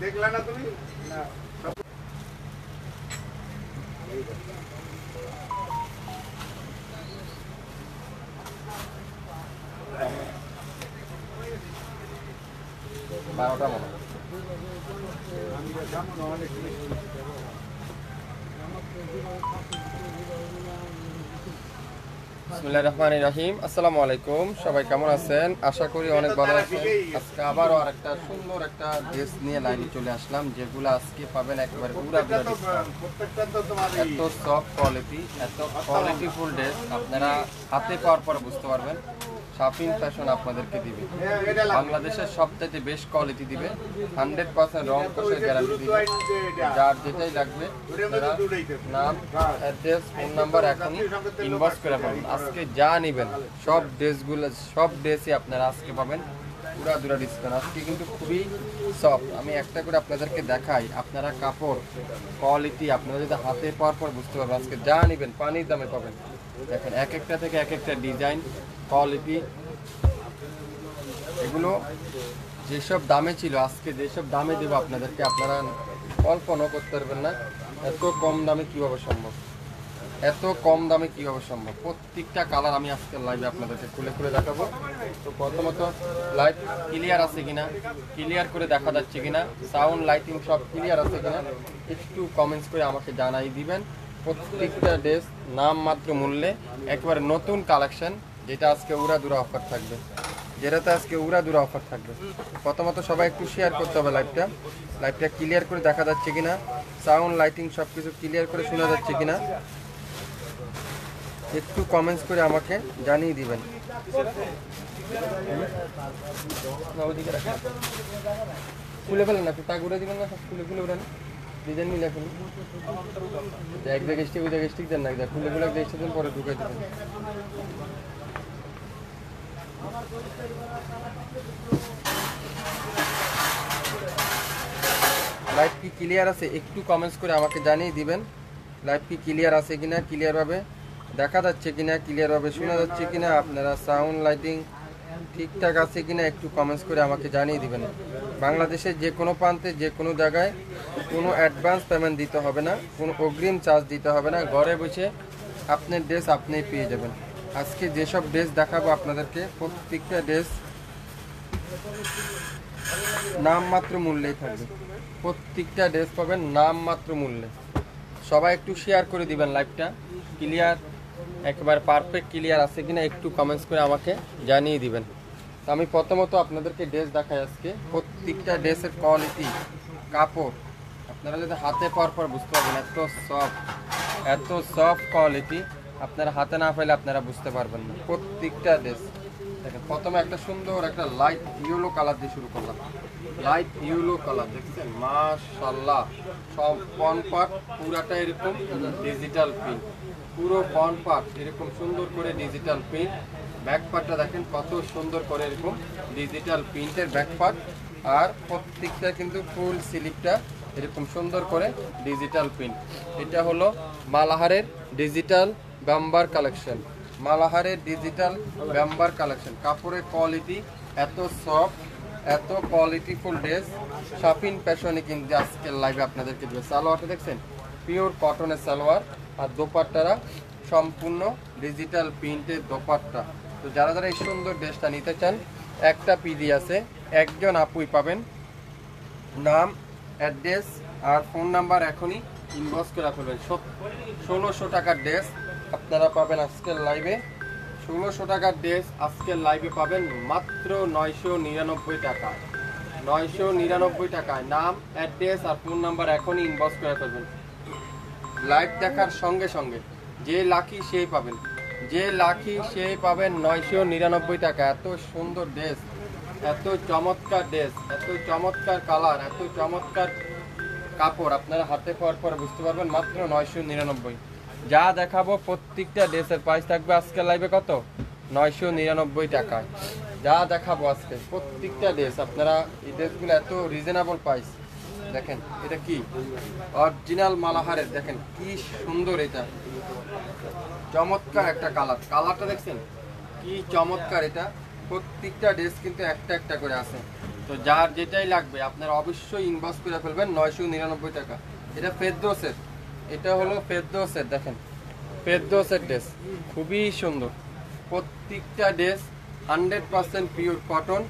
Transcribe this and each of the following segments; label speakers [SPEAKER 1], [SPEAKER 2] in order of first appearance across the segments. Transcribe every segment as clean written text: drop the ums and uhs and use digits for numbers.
[SPEAKER 1] দেখলা না তুমি না
[SPEAKER 2] বারোটা মনে বিসমিল্লাহির রহমানির রহিম। আসসালামু আলাইকুম, সবাই কেমন আছেন? আশা করি অনেক ভালো আছেন। আজকে আবারও আরেকটা সুন্দর একটা ড্রেস নিয়ে লাইনে চলে আসলাম, যেগুলো আজকে পাবেন একবারে পুরা এত সফট কোয়ালিটি, এত কোয়ালিটিফুল ড্রেস আপনারা হাতে পাওয়ার পর বুঝতে পারবেন শাফিন ফ্যাশন আপনাদেরকে দিবে। বাংলাদেশের সবথেকে বেস্ট কোয়ালিটি দিবে, 100% রং কষের গ্যারান্টি দিবে। যার যেটাই লাগবে নাম, অ্যাড্রেস, ফোন নাম্বার এখনই ইনবক্স করে পাবেন। আজকে যা নেবেন সব ড্রেসই আপনারা আজকে পাবেন পুরা দুরা ডিসকাউন্ট। আজকে কিন্তু খুবই সফট, আমি একটা করে আপনাদেরকে দেখাই, আপনারা কাপড় কোয়ালিটি আপনারা যদি হাতে পাওয়ার পর বুঝতে পারবেন। আজকে যা নেবেন পানির দামে পাবেন। দেখেন এক একটা থেকে এক একটা ডিজাইন, কোয়ালিটি, এগুলো যেসব দামে ছিল আজকে যেসব দামে দেবো আপনাদেরকে, আপনারা কল্পনা করতে পারবেন না এত কম দামে কীভাবে সম্ভব, এত কম দামে কীভাবে সম্ভব। প্রত্যেকটা কালার আমি আজকে লাইভে আপনাদেরকে খুলে খুলে দেখাবো। তো প্রথমত লাইভ ক্লিয়ার আছে কিনা, ক্লিয়ার করে দেখা যাচ্ছে কিনা, সাউন্ড লাইটিং সব ক্লিয়ার আছে কিনা একটু কমেন্টস করে আমাকে জানাই দিবেন। প্রত্যেকটা ড্রেস নাম মাত্র মূল্যে, একেবারে নতুন কালেকশন, যেটা আজকে উড়াদুরা অফার থাকবে, যেটাতে আজকে উড়াদুরা অফার থাকবে। প্রথমত সবাই একটু শেয়ার করতে হবে লাইভটা ক্লিয়ার করে দেখা যাচ্ছে কিনা, সাউন্ড লাইটিং সব কিছু ক্লিয়ার করে শোনা যাচ্ছে কিনা একটু কমেন্টস করে আমাকে জানিয়ে দিবেন। খুলে ফেলেন না, তা ঘুরে দিবেন না, সব খুলে খুলে উড়ান, ডিজাইন মিলে এখন এক জায়গায় স্টিক ওই জায়গায় স্টিক দেন না, খুলে খুলে এক জায়গায় দিন পরে ঢুকাই দেবেন। লাইভ কি ক্লিয়ার আছে একটু কমেন্টস করে আমাকে জানিয়ে দিবেন। লাইভ কি ক্লিয়ার আছে কিনা, ক্লিয়ারভাবে দেখা যাচ্ছে কিনা, ক্লিয়ারভাবে শোনা যাচ্ছে কিনা, আপনারা সাউন্ড লাইটিং ঠিকঠাক আছে কিনা একটু কমেন্টস করে আমাকে জানিয়ে দিবেন। বাংলাদেশের যে কোনো প্রান্তে যে কোনো জায়গায় কোনো অ্যাডভান্স পেমেন্ট দিতে হবে না, কোনো অগ্রিম চার্জ দিতে হবে না, ঘরে বসে আপনার ড্রেস আপনিই পেয়ে যাবেন। আজকে যেসব ড্রেস দেখাবো আপনাদেরকে প্রত্যেকটা ড্রেস নামমাত্র মূল্যেই থাকবে, প্রত্যেকটা ড্রেস পাবেন নামমাত্র মূল্যে। সবাই একটু শেয়ার করে দিবেন লাইভটা, ক্লিয়ার একেবারে পারফেক্ট ক্লিয়ার আছে কিনা একটু কমেন্টস করে আমাকে জানিয়ে দিবেন। তো আমি প্রথমত আপনাদেরকে ড্রেস দেখাই আজকে, প্রত্যেকটা ড্রেসের কোয়ালিটি, কাপড় আপনারা যদি হাতে পাওয়ার পর বুঝতে পারবেন এত সফট কোয়ালিটি, আপনারা হাতে না পাইলে আপনারা বুঝতে পারবেন না। প্রত্যেকটা ড্রেস দেখেন, প্রথমে একটা সুন্দর একটা লাইট ইয়েলো কালার দিয়ে শুরু করলাম, লাইট ইয়েলো কালার দেখছেন, মাশাআল্লাহ। সব ফ্রন্ট পার্ট পুরাটা এরকম ডিজিটাল প্রিন্ট, পুরো ফ্রন্ট পার্ট এরকম সুন্দর করে ডিজিটাল প্রিন্ট, ব্যাক পার্টটা দেখেন কত সুন্দর করে এরকম ডিজিটাল প্রিন্টের ব্যাক পার্ট, আর প্রত্যেকটা কিন্তু ফুল স্লিপটা এরকম সুন্দর করে ডিজিটাল প্রিন্ট। এটা হলো মালাহারের ডিজিটাল গাম্বার কালেকশন, মালাহারের ডিজিটাল গাম্বার কালেকশন। কাপড়ের কোয়ালিটি এত সফট, এত কোয়ালিটিফুল ড্রেস শাফিন ফ্যাশনে কিন্তু আজকের লাইভে আপনাদেরকে দেবে। সালোয়ারটা দেখছেন পিওর কটনের সালোয়ার, আর দোপাট্টারা সম্পূর্ণ ডিজিটাল প্রিন্টের দোপাট্টা। তো যারা যারা এই সুন্দর ড্রেসটা নিতে চান, একটা পিডি আছে, একজন আপুই পাবেন। নাম, অ্যাড্রেস আর ফোন নাম্বার এখনই ইনবক্স করে ফেলবেন। 1600 টাকার ড্রেস আপনারা পাবেন আজকের লাইভে, 1600 টাকার ড্রেস আজকের লাইভে পাবেন মাত্র 999 টাকায়, 999 টাকায়। নাম, অ্যাড্রেস আর ফোন নাম্বার এখনই ইনবক্স করে ফেলবেন। লাইভ দেখার সঙ্গে সঙ্গে যে লাকি সেই পাবেন, যে লাকি সেই পাবেন 999 টাকা। এত সুন্দর ড্রেস, এত চমৎকার ড্রেস, এত চমৎকার কালার, এত চমৎকার কাপড় আপনারা হাতে পাওয়ার পর বুঝতে পারবেন মাত্র 999। যা দেখাবো প্রত্যেকটা ড্রেসের প্রাইস থাকবে আজকের লাইভে কত, 999 টাকায়। যা দেখাবো আজকে প্রত্যেকটা ড্রেস, আপনারা এই ড্রেসগুলো এত রিজনেবল প্রাইস। দেখেন এটা কি অরিজিনাল মালাহারের, দেখেন কি সুন্দর, এটা চমৎকার একটা কালার, কালারটা দেখছেন কি চমৎকার। এটা প্রত্যেকটা ড্রেস কিন্তু একটা একটা করে আছে। তো তো যার যেটাই লাগবে আপনারা অবশ্যই ইনবক্স করে ফেলবেন 999 টাকা। এটা ফেরদৌসের, এটা হলো ফেরদৌসের, দেখেন ফেরদৌসের ড্রেস খুবই সুন্দর। প্রত্যেকটা ড্রেস 100% পিওর কটন,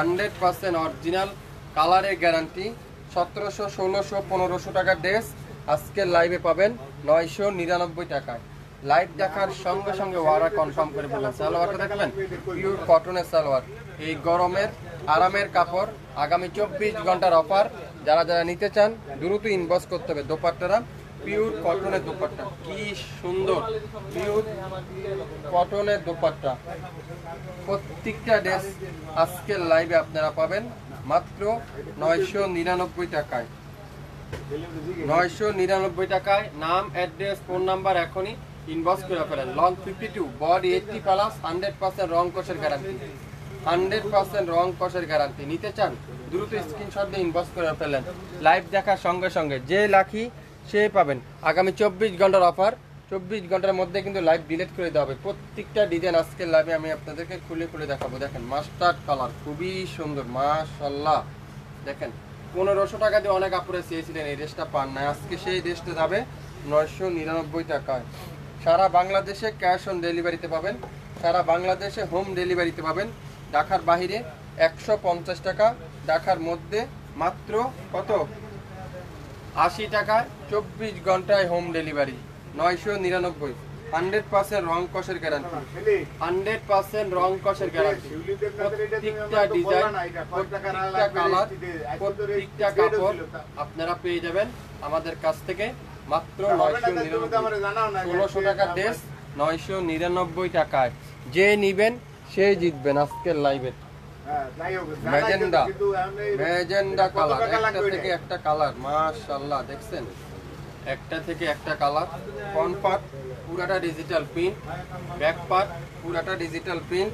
[SPEAKER 2] 100% অরিজিনাল, কালারের গ্যারান্টি। 1700, 1600, 1500 টাকার ড্রেস আজকের লাইভে পাবেন 999 টাকায়। লাইভ দেখার সঙ্গে সঙ্গে ওয়ারা কনফার্ম করে বললেন। সালোয়ারটা দেখবেন পিওর কটনের সালোয়ার, এই গরমের আরামের কাপড়। আগামী 24 ঘন্টার অফার, যারা যারা নিতে চান দ্রুত ইনবক্স করতে হবে। দোপাট্টারা পিওর কটনের দোপাট্টা, কি সুন্দর পিওর কটনের দোপাট্টা। প্রত্যেকটা ড্রেস আজকের লাইভে আপনারা পাবেন মাত্র 999 টাকায়। 999 টাকায়। নাম, অ্যাড্রেস, ফোন নাম্বার এখনই ইনবক্স করে ফেলেন। লং 52, বডি 80+, 100% রং কষের গ্যারান্টি, 100% রং কষের গ্যারান্টি। নিতে চান দ্রুত স্ক্রিনশট দিয়ে ইনবক্স করে ফেলেন। লাইভ দেখার সঙ্গে সঙ্গে যে লাকি সে পাবেন। আগামী 24 ঘন্টার অফার, 24 ঘন্টার মধ্যে কিন্তু লাইভ ডিলিট করে দেওয়া হবে। প্রত্যেকটা ডিজাইন আজকের লাইভে আমি আপনাদেরকে খুলে খুলে দেখাবো। দেখেন মাস্টার্ড কালার, খুবই সুন্দর মাশাআল্লাহ। দেখেন 1500 টাকা দিয়ে অনেক আপুরে চেয়েছিলেন, এই ড্রেসটা পান না, আজকে সেই ড্রেসটা যাবে 999 টাকায়। সারা বাংলাদেশে ক্যাশ অন ডেলিভারিতে পাবেন, সারা বাংলাদেশে হোম ডেলিভারিতে পাবেন। ঢাকার বাইরে 150 টাকা, ঢাকার মধ্যে মাত্র কত 80 টাকা। 24 ঘন্টায় হোম ডেলিভারি 999। 100% রং কষের গ্যারান্টি, 100% রং কষের গ্যারান্টি। প্রত্যেকটা ডিজাইন, প্রত্যেকটা কালার, প্রত্যেকটা কাপড় আপনারা পেয়ে যাবেন আমাদের কাছ থেকে মাত্র 999। 1600 টাকার ড্রেস 999 টাকায়। যে নিবেন সে জিতবেন আজকের লাইভে। ম্যাজেন্ডা, ম্যাজেন্ডা কালার, একটা থেকে একটা কালার মাশাআল্লাহ। দেখছেন একটা থেকে একটা কালার। ফ্রন্ট পার্ট পুরাটা ডিজিটাল প্রিন্ট, ব্যাক পার্ট পুরাটা ডিজিটাল প্রিন্ট,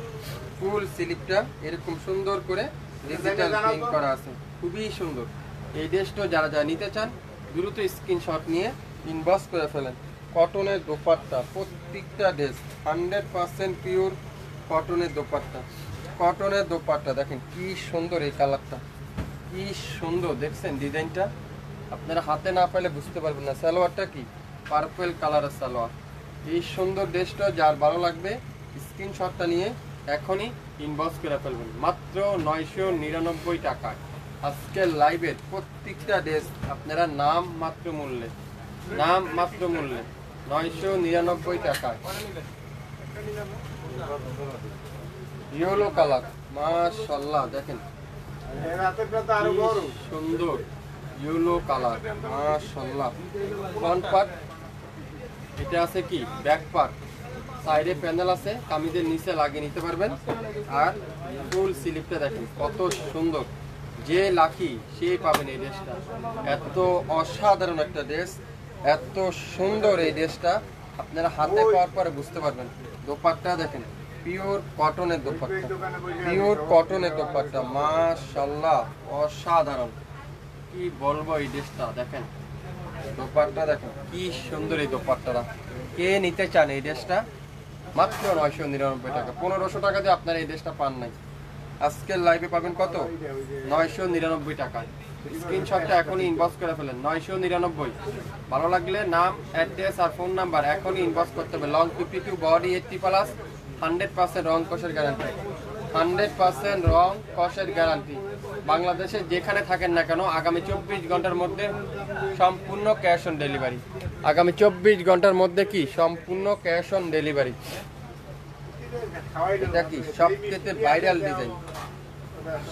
[SPEAKER 2] ফুল স্লিপটা এরকম সুন্দর করে ডিজিটাল প্রিন্ট করা আছে, খুবই সুন্দর। এই ড্রেসটা যারা যারা নিতে চান দ্রুত স্ক্রিনশট নিয়ে ইনবক্স করে ফেলেন। কটনের দোপাট্টা, প্রত্যেকটা ড্রেস 100% পিওর কটনের দোপাট্টা, কটনের দোপাট্টা। দেখেন কি সুন্দর এই কালারটা, কি সুন্দর দেখছেন ডিজাইনটা। আপনারা হাতে না পেলে বুঝতে পারবেন না। সালোয়ারটা কি পার্পল কালারের সালোয়ার। এই সুন্দর ড্রেসটা যার ভালো লাগবে স্ক্রিনশটটা নিয়ে এখনই ইনবক্স করে ফেলবেন মাত্র 999 টাকায়। আজকের লাইভের প্রত্যেকটা ড্রেস আপনারা নাম মাত্র মূল্যে, নাম মাত্র মূল্যে 999 টাকায়। ইয়েলো কালার মাশাআল্লাহ, দেখেন সুন্দর ইয়েলো কালার মাশাআল্লাহ। ফ্রন্ট পার্ট এটা আছে কি ব্যাক পার্ট, সাইডে প্যানেল আছে, কামিজের নিচে লাগিয়ে নিতে পারবেন। আর ফুল স্লিপটা দেখেন কত সুন্দর, যে লাকি সে পাবেন এই ড্রেসটা। এত অসাধারণ একটা ড্রেস, এত সুন্দর এই ড্রেসটা আপনারা হাতে পাওয়ার পরে বুঝতে পারবেন। দোপাট্টা দেখেন পিওর কটনের দোপাট্টা, পিওর কটনের দোপাট্টা মাশাআল্লাহ অসাধারণ। কি বলবো এই ড্রেসটা, দেখেন দোপাট্টা দেখেন কি সুন্দর এই দোপাট্টাটা। কে নিতে চান এই ড্রেসটা মাত্র 999 টাকা। 1500 টাকা দিয়ে আপনারা এই ড্রেসটা পান নাই, আজকের লাইভে পাবেন কত 999 টাকায়। স্ক্রিনশটটা এখনই ইনবক্স করে ফেলেন 999। ভালো লাগলে নাম, অ্যাড্রেস আর ফোন নাম্বার এখনই ইনবক্স করতে হবে। লং 52, বডি 80+, 100% রং কষের গ্যারান্টি, 100% রং কষের গ্যারান্টি। বাংলাদেশে যেখানে থাকেন না কেন আগামী 24 ঘন্টার মধ্যে সম্পূর্ণ ক্যাশ অন ডেলিভারি। আগামী 24 ঘন্টার মধ্যে কি সম্পূর্ণ ক্যাশ অন ডেলিভারি। এটা কি সবচেয়ে ভাইরাল ডিজাইন,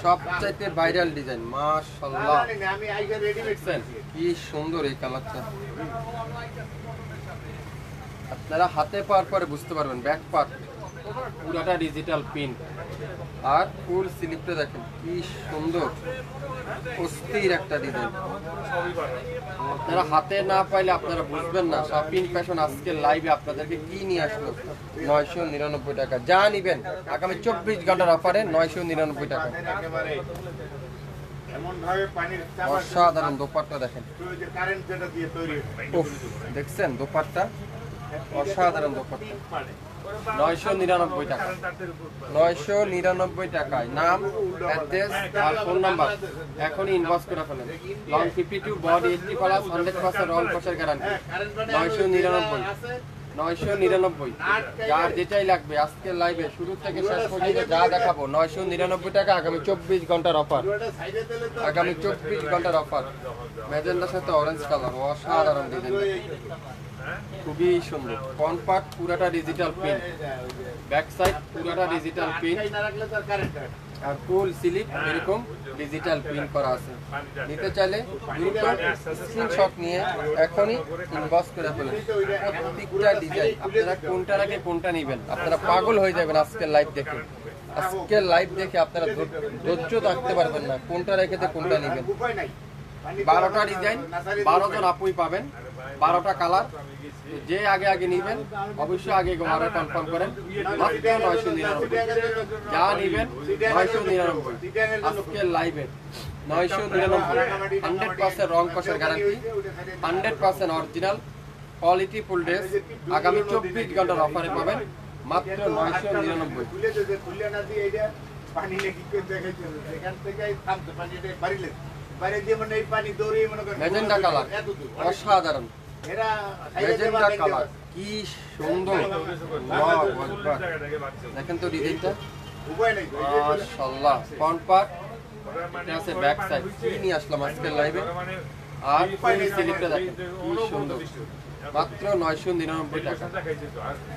[SPEAKER 2] সবচাইতে ভাইরাল ডিজাইন মাশাআল্লাহ। দেখছেন কি সুন্দর এই কালারটা, আপনারা হাতে পাওয়ার পরে বুঝতে পারবেন। ব্যাক পার্ট পুরাটা ডিজিটাল প্রিন্ট আর ফুল স্লিপটা দেখেন কি সুন্দর, অস্থির একটা ডিজাইন। আপনারা হাতে না পাইলে আপনারা বুঝবেন না। শপিং ফ্যাশন আজকের লাইভে আপনাদেরকে কি নিয়ে আসলো 999 টাকা। যা নিবেন আগামী 24 ঘন্টার অফারে 999 টাকা। অসাধারণ দোপাট্টা দেখেন, দেখছেন দোপাট্টা অসাধারণ দোপাট্টা। 999 টাকা, 999 টাকায় নাম, অ্যাড্রেস আর ফোন নাম্বার এখনই ইনবক্স করে ফেলেন। লং 52 বডি 80 প্লাস 100% রং কষের গ্যারান্টি। 999 যার যেটাই লাগবে আজকের লাইভে শুরু থেকে শেষ পর্যন্ত যা দেখাবো 999 টাকা। আগামী 24 ঘন্টার অফার, আগামী 24 ঘন্টার অফার। ম্যাজেন্ডার সাথে অরেঞ্জ কালার, অসাধারণ ডিজাইন, খুবই সুন্দর। ফ্রন্ট পার্ট পুরাটা ডিজিটাল প্রিন্ট, ব্যাক সাইড পুরাটা ডিজিটাল প্রিন্ট আর ফুল স্লিপ এরকম ডিজিটাল প্রিন্ট করা আছে। নিতে চাইলে দ্রুত স্ক্রিনশট নিয়ে এখনই ইনবক্স করে ফেলেন। প্রত্যেকটা ডিজাইন আপনারা কোনটার আগে কোনটা নেবেন, আপনারা পাগল হয়ে যাবেন আজকের লাইভ দেখে। আজকের লাইভ দেখে আপনারা ধৈর্য থাকতে পারবেন না, কোনটা রেখে কোনটা নেবেন। 12টা ডিজাইন, 12 জন আপুই পাবেন, 12টা কালার। যে আগে আগে নিবেন অবশ্যই আগে অর্ডার কনফার্ম করেন। মাত্র 999 যা নিবেন 999 আজকের লাইভে 999। 100% রং কষের guarantee, 100% original quality full dress. আগামী 24 ঘন্টার অফারে পাবেন মাত্র 999। ম্যাজেন্ডা কালার অসাধারণ, ম্যাজেন্ডা কালার কি সুন্দর, দেখেন তো ডিজাইনটা মাশাআল্লাহ। ফ্রন্ট পার্ট এটা আছে, ব্যাক সাইড কি নিয়ে আসলাম আজকের লাইভে। আর ফুল স্লিপটা দেখেন কি সুন্দর, মাত্র 999 টাকা।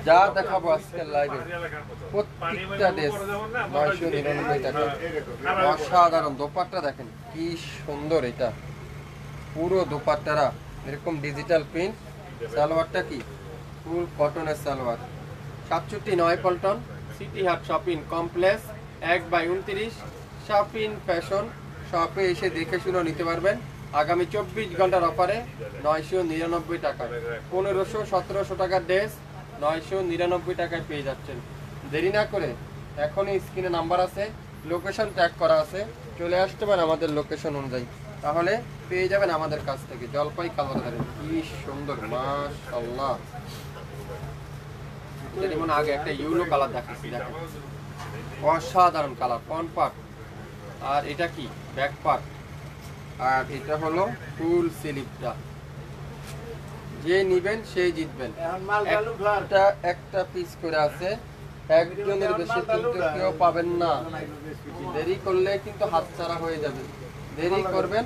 [SPEAKER 2] যা দেখাবো আজকের লাইভে প্রত্যেকটা ড্রেস 999 টাকা। অসাধারণ দোপাট্টা দেখেন কি সুন্দর, এটা পুরো দোপাট্টারা এরকম ডিজিটাল প্রিন্ট। সালোয়ারটা কি ফুল কটনের সালোয়ার। 67 পল্টন সিটি হাট শপিং কমপ্লেক্স 1/29 শপিং ফ্যাশন শপে এসে দেখে শুনে নিতে পারবেন। আগামী 24 ঘন্টার অফারে 999 টাকা। 1500-1700 টাকার ড্রেস 999 টাকায় পেয়ে যাচ্ছেন। দেরি না করে এখনই স্ক্রিনে নাম্বার আছে, লোকেশন ট্যাগ করা আছে, চলে আসতে পারেন আমাদের লোকেশন অনুযায়ী, তাহলে পেয়ে যাবেন আমাদের কাছ থেকে। জলপাই কালার কি সুন্দর মাশাআল্লাহ। যেমন আগে একটা ইউলো কালার দেখাচ্ছি, দেখেন অসাধারণ কালার। ফ্রন্ট পার্ট আর এটা কি ব্যাক পার্ট, আর এটা হলো ফুল স্লিপটা। যে নিবেন সেই জিতবেন। একটা পিস করে আছে, একজনের বেশি কিন্তু কেউ পাবেন না। দেরি করলে কিন্তু হাতছাড়া হয়ে যাবে, দেরি করবেন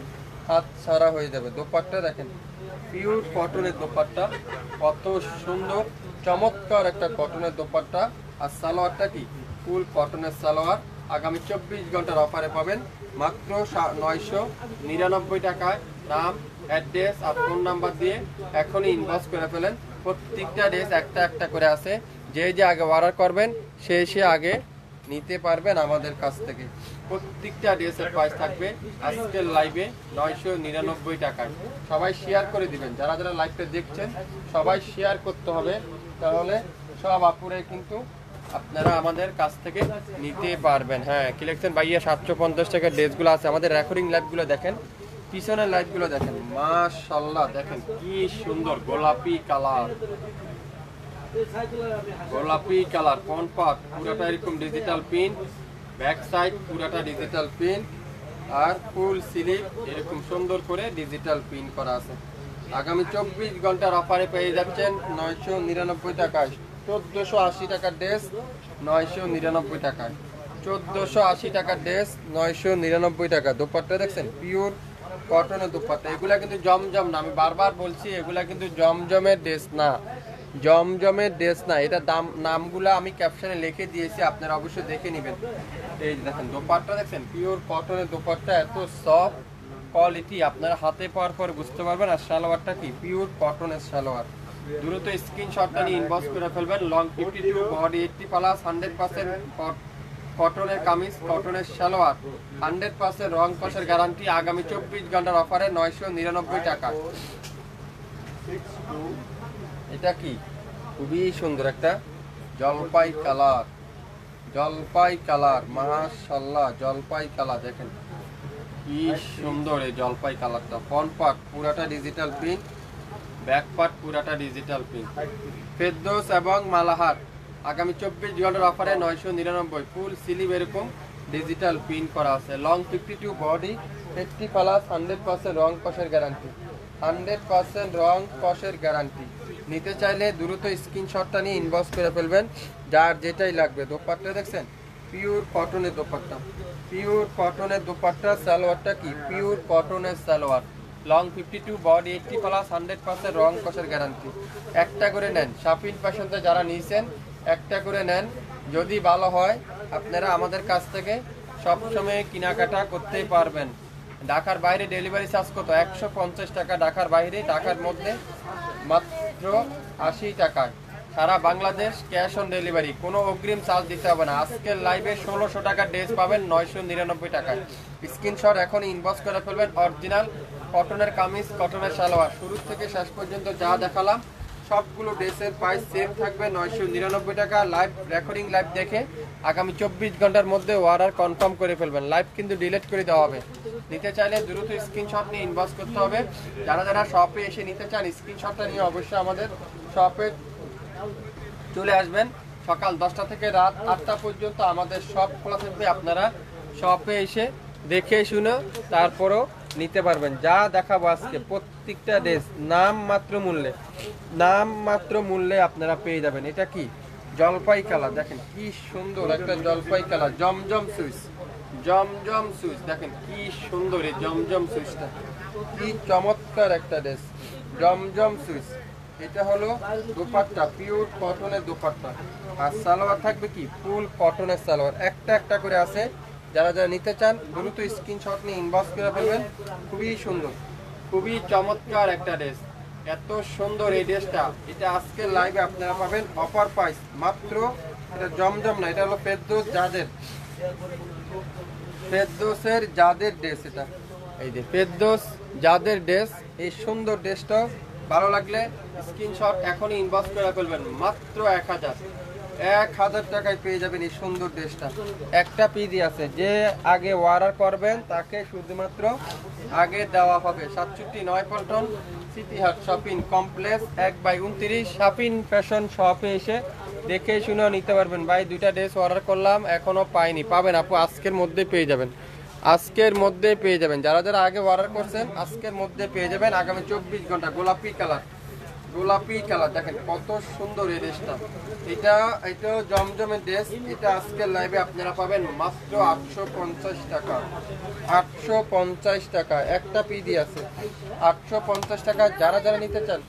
[SPEAKER 2] হাতছাড়া হয়ে যাবে। দোপাট্টা দেখেন পিওর কটনের দোপাট্টা, কত সুন্দর চমৎকার একটা কটনের দোপাট্টা। আর সালোয়ারটা কি ফুল কটনের সালোয়ার। আগামী 24 ঘন্টার অফারে পাবেন মাত্র 999 টাকায়। নাম, অ্যাড্রেস আর ফোন নাম্বার দিয়ে এখনই ইনবক্স করে ফেলেন। প্রত্যেকটা ড্রেস একটা একটা করে আছে, যে যে আগে অর্ডার করবেন সে আগে নিতে পারবেন আমাদের কাছ থেকে। প্রত্যেকটা ড্রেসের প্রাইস থাকবে আজকের লাইভে 999 টাকায়। সবাই শেয়ার করে দিবেন, যারা যারা লাইভটা দেখছেন সবাই শেয়ার করতে হবে, তাহলে সব আপুরে কিন্তু আপনারা আমাদের কাছ থেকে নিতে পারবেন। হ্যাঁ কি লিখছেন ভাইয়া 750 টাকার ড্রেসগুলো আছে। আমাদের রেকর্ডিং লাইভগুলো দেখেন, পিছনের লাইভগুলো দেখেন মাশাআল্লাহ, দেখেন কি সুন্দর গোলাপি কালার, গোলাপি কালার। ফ্রন্ট পার্ট পুরোটা এরকম ডিজিটাল প্রিন্ট, ব্যাক সাইড পুরোটা ডিজিটাল প্রিন্ট আর ফুল স্লিভ এরকম সুন্দর করে ডিজিটাল প্রিন্ট করা আছে। আগামী 24 ঘন্টার অফারে পেয়ে যাচ্ছেন 999 টাকায়। 1480 টাকার ড্রেস 999 টাকায়, 1480 টাকার ড্রেস 999 টাকা। দোপাট্টা দেখছেন পিওর কটনের দোপাট্টা। এগুলা কিন্তু জমজম না, আমি বারবার বলছি এগুলা কিন্তু জমজমের ড্রেস না, জমজমের ড্রেস না। এটা দাম নামগুলো আমি ক্যাপশনে লিখে দিয়েছি, আপনারা অবশ্যই দেখে নেবেন। এই দেখেন দোপাট্টা দেখছেন পিওর কটনের দোপাট্টা, এত সফট কোয়ালিটি, আপনারা হাতে পাওয়ার পর বুঝতে পারবেন। আর সালোয়ারটা কি পিওর কটনের সালোয়ার। দ্রুত স্ক্রিনশটটা নিয়ে ইনবক্স করে ফেলবেন। লং 52 বডি 80 প্লাস 100% কটনের কামিজ, কটনের সালোয়ার, 100% রং কষের গ্যারান্টি। আগামী 24 ঘন্টার অফারে 999 টাকা। এটা কি খুবই সুন্দর একটা জলপাই কালার, জলপাই কালার মাশাআল্লাহ, জলপাই কালার দেখেন কি সুন্দর এই জলপাই কালারটা। ফ্রন্ট পার্ট পুরাটা ডিজিটাল প্রিন্ট, ব্যাক পার্ট পুরাটা ডিজিটাল প্রিন্ট। ফেরদৌস এবং মালাহার আগামী 24 ঘন্টার অফারে 999, ফুল স্লিভ এরকম ডিজিটাল প্রিন্ট করা আছে। লং 52 বডি, 50 প্লাস, 100% রং কষের গ্যারান্টি, 100% রং কষের গ্যারান্টি। নিতে চাইলে দ্রুত স্ক্রিনশটটা নিয়ে ইনবক্স করে ফেলবেন, যার যেটাই লাগবে। দোপাট্টা দেখছেন, পিওর কটনের দোপাট্টা, পিওর কটনের দোপাট্টা। সালোয়ারটা কি পিওর কটনের সালোয়ার, লং 52 বডি, 80 প্লাস, 100% রং কষের গ্যারান্টি। একটা করে নেন, শাপিন ফ্যাশনতে যারা নিয়েছেন একটা করে নেন, যদি ভালো হয় আপনারা আমাদের কাছ থেকে সবসময় কেনাকাটা করতেই পারবেন। ঢাকার বাইরে ডেলিভারি চার্জ কত? 150 টাকা ঢাকার বাইরে, ঢাকার মধ্যে মাত্র 80 টাকায়। সারা বাংলাদেশ ক্যাশ অন ডেলিভারি, কোনো অগ্রিম চার্জ দিতে হবে না। আজকের লাইভে 1600 টাকার ড্রেস পাবেন 999 টাকায়। স্ক্রিনশট এখন ইনবক্স করে ফেলবেন। অরিজিনাল কটনের কামিজ, কটনের সালোয়ার, শুরু থেকে শেষ পর্যন্ত যা দেখালাম সবগুলো ড্রেসের প্রাইস সেম থাকবে 999 টাকা। লাইভ রেকর্ডিং লাইভ দেখে আগামী 24 ঘন্টার মধ্যে অর্ডার কনফার্ম করে ফেলবেন। লাইভ কিন্তু ডিলিট করে দেওয়া হবে। নিতে চাইলে দ্রুত স্ক্রিনশট নিয়ে ইনবক্স করতে হবে। যারা যারা শপে এসে নিতে চান স্ক্রিনশটটা নিয়ে অবশ্যই আমাদের শপে চলে আসবেন। সকাল 10টা থেকে রাত 8টা পর্যন্ত আমাদের শপ খোলা থাকবে। আপনারা শপে এসে দেখে শুনে তারপরও নিতে পারবেন। যা দেখাবো আজকে প্রত্যেকটা ড্রেস নাম মাত্র মূল্যে, নাম মাত্র মূল্যে আপনারা পেয়ে যাবেন। এটা কি জলপাই কালার, দেখেন কি সুন্দর একটা জলপাই কালার, জমজম সুইচ, জমজম সুইচ, দেখেন কি সুন্দর এই জমজম সুইচটা, কি চমৎকার একটা ড্রেস, জমজম সুইচ। এটা হলো দোপাট্টা, পিওর কটনের দোপাট্টা। আর সালোয়ার থাকবে কি ফুল কটনের সালোয়ার, একটা একটা করে আছে। যারা যারা নিতে চান দ্রুত স্ক্রিনশট নিয়ে ইনবক্স করে ফেলবেন। খুবই সুন্দর, খুবই চমৎকার একটা ড্রেস, এত সুন্দর এই ড্রেসটা। এটা আজকের লাইভে আপনারা পাবেন অফার প্রাইস মাত্র, এটা জমজম না, এটা হলো ফেরদৌস জাদের, ফেরদৌসের জাদের ড্রেস। এটা এই যে ফেরদৌস জাদের ড্রেস। এই সুন্দর ড্রেসটা ভালো লাগলে স্ক্রিনশট এখনই ইনবক্স করে ফেলবেন। মাত্র 1000 টাকায় পেয়ে যাবেন এই সুন্দর ড্রেসটা। একটা পিডি আছে, যে আগে অর্ডার করবেন তাকে শুধুমাত্র আগে দেওয়া হবে। 67 Paltan City Heart shopping complex 1/29 শাপিন fashion শপে এসে দেখে শুনে নিতে পারবেন। ভাই দুইটা ড্রেস অর্ডার করলাম এখনো পাইনি, পাবেন আপু, আজকের মধ্যে পেয়ে যাবেন, আজকের মধ্যে পেয়ে যাবেন। যারা যারা আগে অর্ডার করছেন আজকের মধ্যে পেয়ে যাবেন। আগামী 24 ঘন্টা। গোলাপি কালার, গোলাপি কালার, দেখেন কত সুন্দর এই ড্রেসটা। এটা জমজমের ড্রেস। এটা আজকের লাইভে আপনারা পাবেন মাত্র 850 টাকা, 850 টাকা। একটা পিডি আছে 850 টাকা। যারা যারা নিতে চান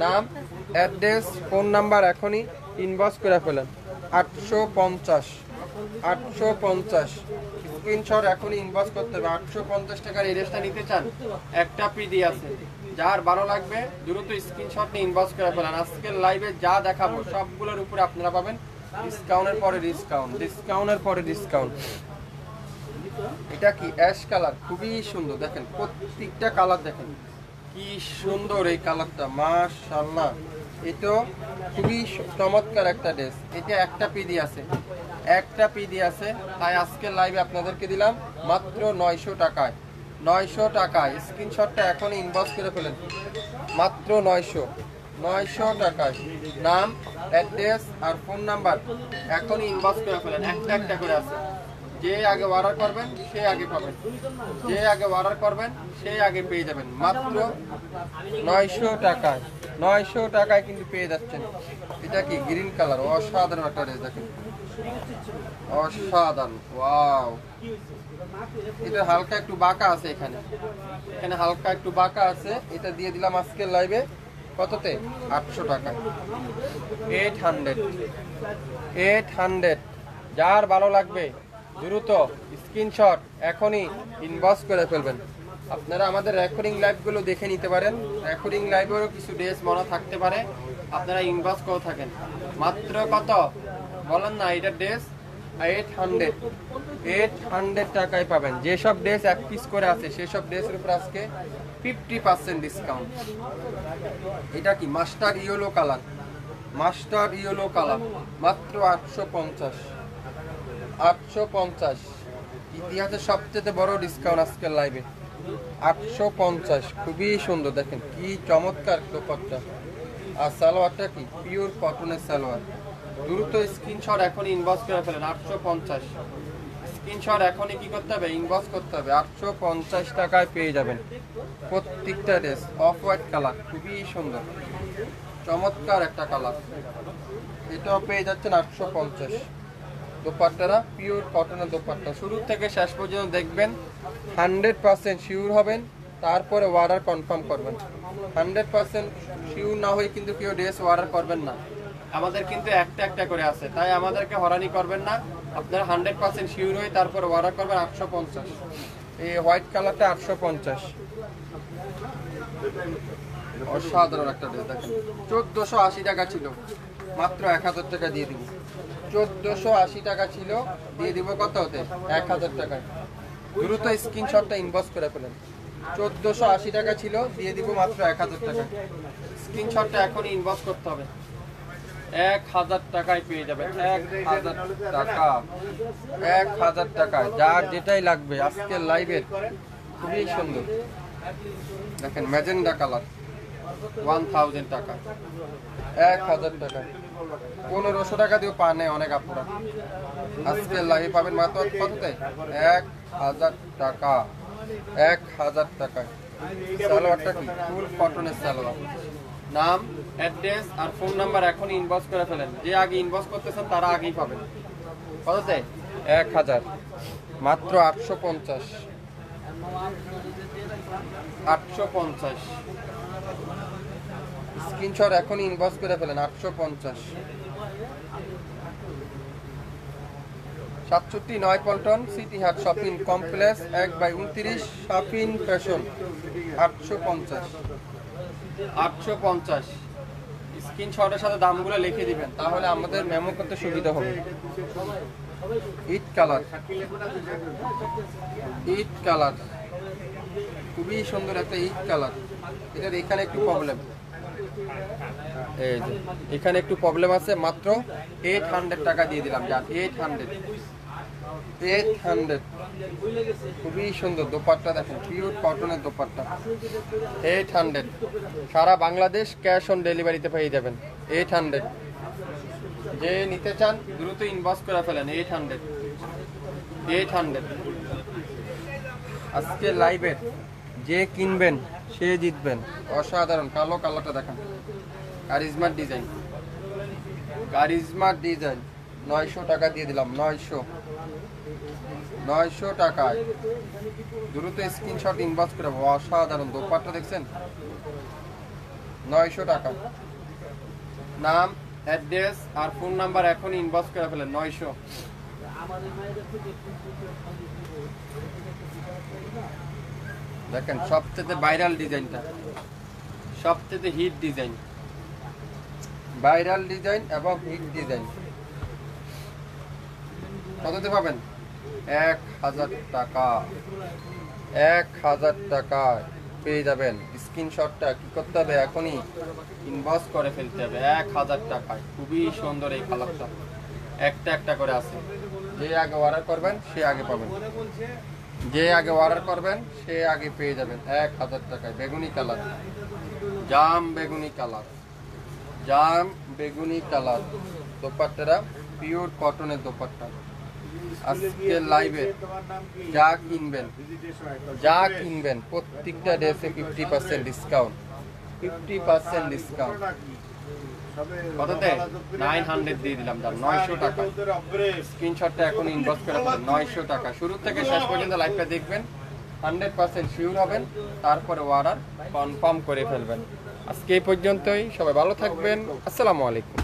[SPEAKER 2] নাম, অ্যাড্রেস, ফোন নাম্বার এখনই ইনবক্স করে ফেলেন। 850, 850 স্ক্রিনশট এখনই ইনবক্স করতে হবে। 850 টাকার এই ড্রেসটা নিতে চান, একটা পিডি আছে। যার ভালো লাগবে দ্রুত স্ক্রিনশট নিয়ে ইনবক্স করে ফেলেন। আজকের লাইভে যা দেখাবো সবগুলোর উপরে আপনারা পাবেন ডিসকাউন্টের পরে ডিসকাউন্ট, ডিসকাউন্টের পরে ডিসকাউন্ট। এটা কি অ্যাশ কালার, খুবই সুন্দর, দেখেন প্রত্যেকটা কালার দেখেন কি সুন্দর এই কালারটা, মাশাআল্লাহ। এটা খুবই চমৎকার একটা ড্রেস। এটা একটা পিডি আছে, একটা পিডি আছে, তাই আজকের লাইভে আপনাদেরকে দিলাম মাত্র 900 টাকায়, 900 টাকায়। স্ক্রিনশটটা এখন ইনবক্স করে ফেলেন, মাত্র 900 টাকায়। নাম, অ্যাড্রেস আর ফোন নাম্বার এখনই ইনবক্স করে ফেলেন। একটা একটা করে আছে, যে আগে অর্ডার করবেন সে আগে পাবেন, যে আগে অর্ডার করবেন সেই আগে পেয়ে যাবেন। মাত্র 900 টাকায়, 900 টাকায় কিন্তু পেয়ে যাচ্ছেন। এটা কি গ্রিন কালার, অসাধারণ একটা ড্রেস, দেখেন অসাধারণ, ওয়াও। এটা হালকা একটু বাঁকা আছে, এখানে এখানে হালকা একটু বাঁকা আছে। এটা দিয়ে দিলাম আজকের লাইভে কততে? 800 টাকায়, 800, 800। যার ভালো লাগবে দ্রুত স্ক্রিনশট এখনই ইনবক্স করে ফেলবেন। আপনারা আমাদের রেকর্ডিং লাইভগুলো দেখে নিতে পারেন। রেকর্ডিং লাইভেরও কিছু ড্রেস মনে থাকতে পারে, আপনারা ইনবক্স করে থাকেন। মাত্র কত বলেন না, এটা ড্রেস 800, 800 টাকায় পাবেন। যেসব ড্রেস এক পিস করে আছে সেসব ড্রেসের উপর আজকে 50% ডিসকাউন্ট। এটা কি master yellow colour, master yellow colour, মাত্র 850, 850। ইতিহাসের সবচেয়ে বড় ডিসকাউন্ট আজকের লাইভে, 850। খুবই সুন্দর, দেখেন কি চমৎকার দোপাট্টা। আর সালোয়ারটা কি পিওর কটনের সালোয়ার, দ্রুত স্ক্রিনশট এখনই ইনবক্স করে ফেলেন। 850 স্ক্রিনশট এখনই কি করতে হবে, ইনবক্স করতে হবে। 850 টাকায় পেয়ে যাবেন প্রত্যেকটা ড্রেস। অফ হোয়াইট কালার, খুবই সুন্দর চমৎকার একটা কালার। এটাও পেয়ে যাচ্ছেন 850। দোপাট্টারা পিওর কটনের দোপাট্টা, শুরু থেকে শেষ পর্যন্ত দেখবেন, 100% শিওর হবেন, তারপরে অর্ডার কনফার্ম করবেন। 100% শিওর না হয়ে কিন্তু কেউ ড্রেস অর্ডার করবেন না। আমাদের কিন্তু একটা একটা করে আছে, তাই আমাদেরকে হরানি করবেন না। আপনারা 100% শিওর হয়ে তারপরে অর্ডার করবেন। 850 এই হোয়াইট কালারটা 850। অসাধারণ একটা ড্রেস দেখেন। 1480 টাকা ছিল, মাত্র 1000 টাকা দিয়ে দিব। 1480 টাকা ছিল, দিয়ে দিব কত হতে, 1000 টাকায়। দ্রুত স্ক্রিনশটটা ইনবক্স করে ফেলেন। 1480 টাকা ছিল, দিয়ে দিব মাত্র 1000 টাকা। স্ক্রিনশটটা এখনই ইনবক্স করতে হবে। 1000 টাকায় পেয়ে যাবেন। 1000 টাকা, 1000 টাকায় যার যেটাই লাগবে। আজকের লাইভের খুবই সুন্দর দেখেন, ম্যাজেন্ডা কালার, 1000 টাকা, 1000 টাকা। 1500 টাকা দিয়েও পা নেই অনেক আপনারা। আজকের লাইভে পাবেন মাত্র কততে, 1000 টাকা, 1000 টাকায়। সালোয়ারটা কি ফুল কটনের সালোয়ার। নাম, অ্যাড্রেস আর ফোন নাম্বার এখনই ইনবক্স করে ফেলেন। যে আগে ইনবক্স করতেছেন তারা আগেই পাবেন। কততে, 1000, মাত্র 850। 850 স্ক্রিনশট এখনই ইনবক্স করে ফেলেন। 850। 67 নয়পল্টন সিটি হাট শপিং কমপ্লেক্স 1/29 শপিং ফ্যাশন। 850। 850 স্ক্রিনশটের সাথে দামগুলো লিখে দিবেন, তাহলে আমাদের মেমো করতে সুবিধা হবে। ইট কালার, ইট কালার, খুবই সুন্দর একটা ইট কালার। এটার এখানে একটু প্রবলেম, এই যে এখানে একটু প্রবলেম আছে। মাত্র 800 টাকা দিয়ে দিলাম, যান 800। খুবই সুন্দর দোপাট্টা দেখেন, পিওর কটনের দোপাট্টা। 800 সারা বাংলাদেশ ক্যাশ অন ডেলিভারিতে পেয়ে যাবেন। 800 যে নিতে চান দ্রুত ইনবক্স করে ফেলেন। 800 আজকে লাইভে যে কিনবেন সে জিতবেন। অসাধারণ কালো কালারটা দেখেন, কারিজমার ডিজাইন, কারিজমার ডিজাইন। 900 টাকা দিয়ে দিলাম। 900 টাকায় দ্রুত স্ক্রিনশট ইনবক্স করে। অসাধারণ দোপাট্টা দেখছেন, 900 টাকা। নাম, অ্যাড্রেস আর ফোন নাম্বার এখনই ইনবক্স করে ফেলেন। 900। দেখেন সবচেয়ে ভাইরাল ডিজাইনটা, সবচেয়ে হিট ডিজাইন, ভাইরাল ডিজাইন এবং হিট ডিজাইন। কততে পাবেন, 1000 টাকা। 1000 টাকায় পেয়ে যাবেন। স্ক্রিনশটটা কি করতে হবে, এখনই ইনবক্স করে ফেলতে হবে। 1000 টাকায় খুবই সুন্দর এই কালারটা, একটা একটা করে আছে। যে আগে অর্ডার করবেন সে আগে পাবেন, যে আগে অর্ডার করবেন সে আগে পেয়ে যাবেন। 1000 টাকায় বেগুনি কালার, জাম বেগুনি কালার, জাম বেগুনি কালার দোপাট্টারা পিওর কটনের দোপাট্টা। আজকে লাইভে যা কিনবেন, যা কিনবেন প্রত্যেকটা ড্রেসে 50% ডিসকাউন্ট। 50% ডিসকাউন্ট। কততে, 900 দিয়ে দিলাম, দাম 900 টাকা। স্ক্রিনশটটা এখন ইনবক্স করে ফেলেন। 900 টাকা। শুরু থেকে শেষ পর্যন্ত লাইভটা দেখবেন, 100% শিওর হবেন, তারপরে অর্ডার কনফার্ম করে ফেলবেন। আজকে এই পর্যন্তই, সবাই ভালো থাকবেন। আসসালামু আলাইকুম।